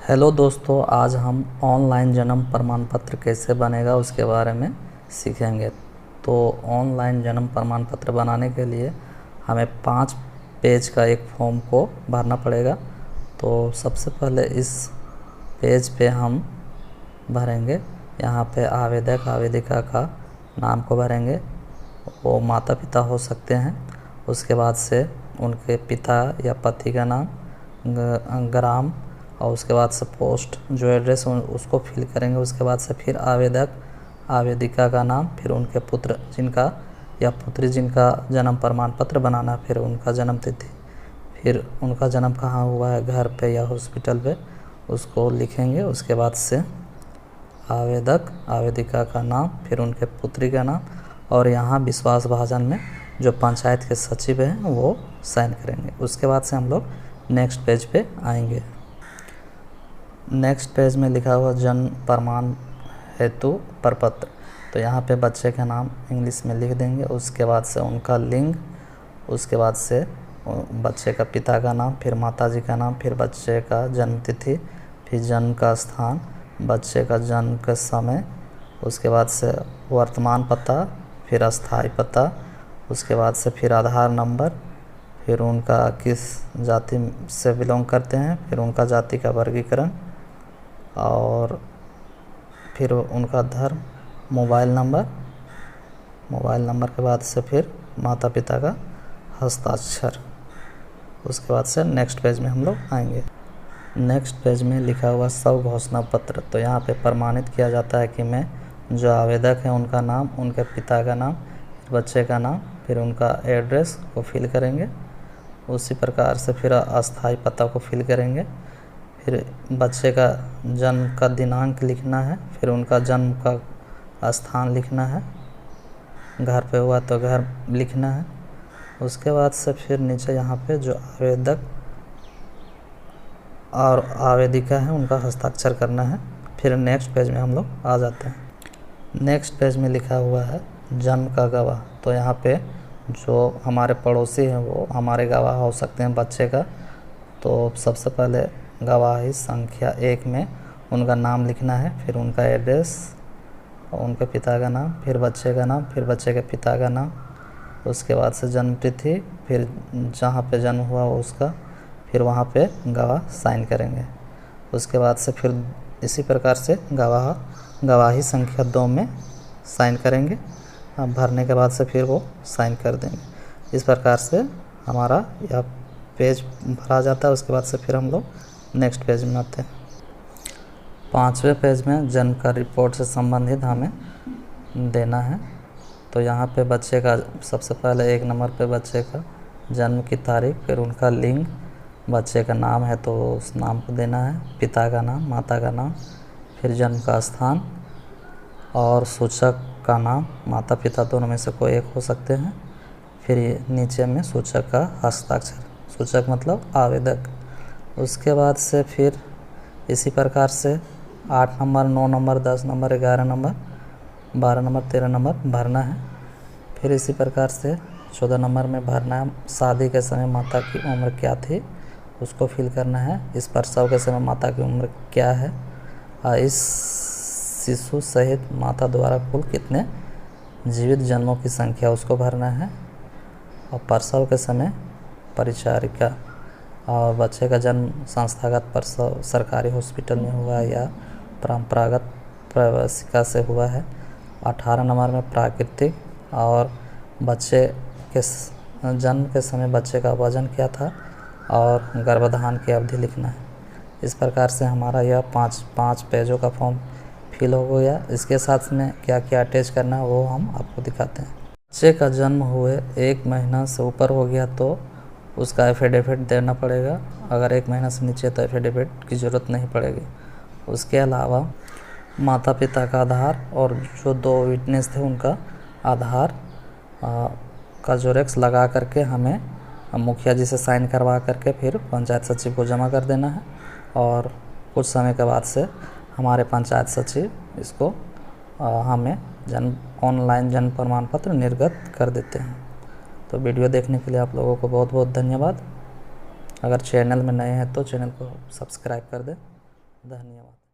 Hello दोस्तों, आज हम ऑनलाइन जन्म प्रमाण पत्र कैसे बनेगा उसके बारे में सीखेंगे। तो ऑनलाइन जन्म प्रमाण पत्र बनाने के लिए हमें 5 पेज का एक फॉर्म को भरना पड़ेगा। तो सबसे पहले इस पेज पे हम भरेंगे, यहाँ पे आवेदक आवेदिका का नाम को भरेंगे। वो माता पिता हो सकते हैं। उसके बाद से उनके पिता या पति का नाम, ग्राम, और उसके बाद से पोस्ट जो एड्रेस उसको फिल करेंगे। उसके बाद से फिर आवेदक आवेदिका का नाम, फिर उनके पुत्र जिनका या पुत्री जिनका जन्म प्रमाण पत्र बनाना, फिर उनका जन्म तिथि, फिर उनका जन्म कहाँ हुआ है, घर पे या हॉस्पिटल पे, उसको लिखेंगे। उसके बाद से आवेदक आवेदिका का नाम, फिर उनके पुत्री का नाम, और यहाँ विश्वास भाजन में जो पंचायत के सचिव हैं वो साइन करेंगे। उसके बाद से हम लोग नेक्स्ट पेज पे आएंगे। नेक्स्ट पेज में लिखा हुआ जन्म प्रमाण हेतु प्रपत्र, तो यहाँ पे बच्चे का नाम इंग्लिश में लिख देंगे। उसके बाद से उनका लिंग, उसके बाद से बच्चे का पिता का नाम, फिर माताजी का नाम, फिर बच्चे का जन्म तिथि, फिर जन्म का स्थान, बच्चे का जन्म का समय, उसके बाद से वर्तमान पता, फिर अस्थाई पता, उसके बाद से फिर आधार नंबर, फिर उनका किस जाति से बिलोंग करते हैं, फिर उनका जाति का वर्गीकरण, और फिर उनका धर्म, मोबाइल नंबर के बाद से फिर माता पिता का हस्ताक्षर। उसके बाद से नेक्स्ट पेज में हम लोग आएंगे। नेक्स्ट पेज में लिखा हुआ स्व घोषणा पत्र, तो यहाँ पे प्रमाणित किया जाता है कि मैं जो आवेदक है उनका नाम, उनके पिता का नाम, फिर बच्चे का नाम, फिर उनका एड्रेस को फिल करेंगे। उसी प्रकार से फिर अस्थाई पता को फिल करेंगे। फिर बच्चे का जन्म का दिनांक लिखना है, फिर उनका जन्म का स्थान लिखना है, घर पे हुआ तो घर लिखना है। उसके बाद से फिर नीचे यहाँ पे जो आवेदक और आवेदिका है उनका हस्ताक्षर करना है। फिर नेक्स्ट पेज में हम लोग आ जाते हैं। नेक्स्ट पेज में लिखा हुआ है जन्म का गवाह, तो यहाँ पे जो हमारे पड़ोसी हैं वो हमारे गवाह हो सकते हैं बच्चे का। तो सबसे पहले गवाही संख्या 1 में उनका नाम लिखना है, फिर उनका एड्रेस और उनके पिता का नाम, फिर बच्चे का नाम, फिर बच्चे के पिता का नाम, उसके बाद से जन्म तिथि, फिर जहाँ पे जन्म हुआ उसका, फिर वहाँ पे गवाह साइन करेंगे। उसके बाद से फिर इसी प्रकार से गवाही संख्या 2 में साइन करेंगे। भरने के बाद से फिर वो साइन कर देंगे। इस प्रकार से हमारा यह पेज भरा जाता है। उसके बाद से फिर हम लोग नेक्स्ट पेज में आते हैं। 5वें पेज में जन्म का रिपोर्ट से संबंधित हमें देना है। तो यहाँ पे बच्चे का सबसे पहले 1 नंबर पे बच्चे का जन्म की तारीख, फिर उनका लिंग, बच्चे का नाम है तो उस नाम को देना है, पिता का नाम, माता का नाम, फिर जन्म का स्थान और सूचक का नाम। माता पिता दोनों में से कोई एक हो सकते हैं। फिर नीचे में सूचक का हस्ताक्षर, सूचक मतलब आवेदक। उसके बाद से फिर इसी प्रकार से 8 number, 9 number, 10 number, 11 number, 12 number, 13 number भरना है। फिर इसी प्रकार से 14 नंबर में भरना है शादी के समय माता की उम्र क्या थी, उसको फिल करना है। इस प्रसव के समय माता की उम्र क्या है, इस शिशु सहित माता द्वारा कुल कितने जीवित जन्मों की संख्या उसको भरना है। और प्रसव के समय परिचारिका और बच्चे का जन्म संस्थागत प्रसव सरकारी हॉस्पिटल में हुआ है या परंपरागत प्रवेशिका से हुआ है। 18 नंबर में प्राकृतिक, और बच्चे के जन्म के समय बच्चे का वजन क्या था और गर्भधान की अवधि लिखना है। इस प्रकार से हमारा यह 5 पेजों का फॉर्म फिल हो गया। इसके साथ में क्या क्या अटैच करना है वो हम आपको दिखाते हैं। बच्चे का जन्म हुए 1 महीना से ऊपर हो गया तो उसका एफिडेविट देना पड़ेगा। अगर 1 महीना से नीचे तो एफिडेविट की ज़रूरत नहीं पड़ेगी। उसके अलावा माता पिता का आधार और जो 2 विटनेस थे उनका आधार का जोरेक्स लगा करके हमें मुखिया जी से साइन करवा करके फिर पंचायत सचिव को जमा कर देना है। और कुछ समय के बाद से हमारे पंचायत सचिव इसको हमें ऑनलाइन जन्म प्रमाण पत्र निर्गत कर देते हैं। तो वीडियो देखने के लिए आप लोगों को बहुत बहुत धन्यवाद। अगर चैनल में नए हैं तो चैनल को सब्सक्राइब कर दें। धन्यवाद।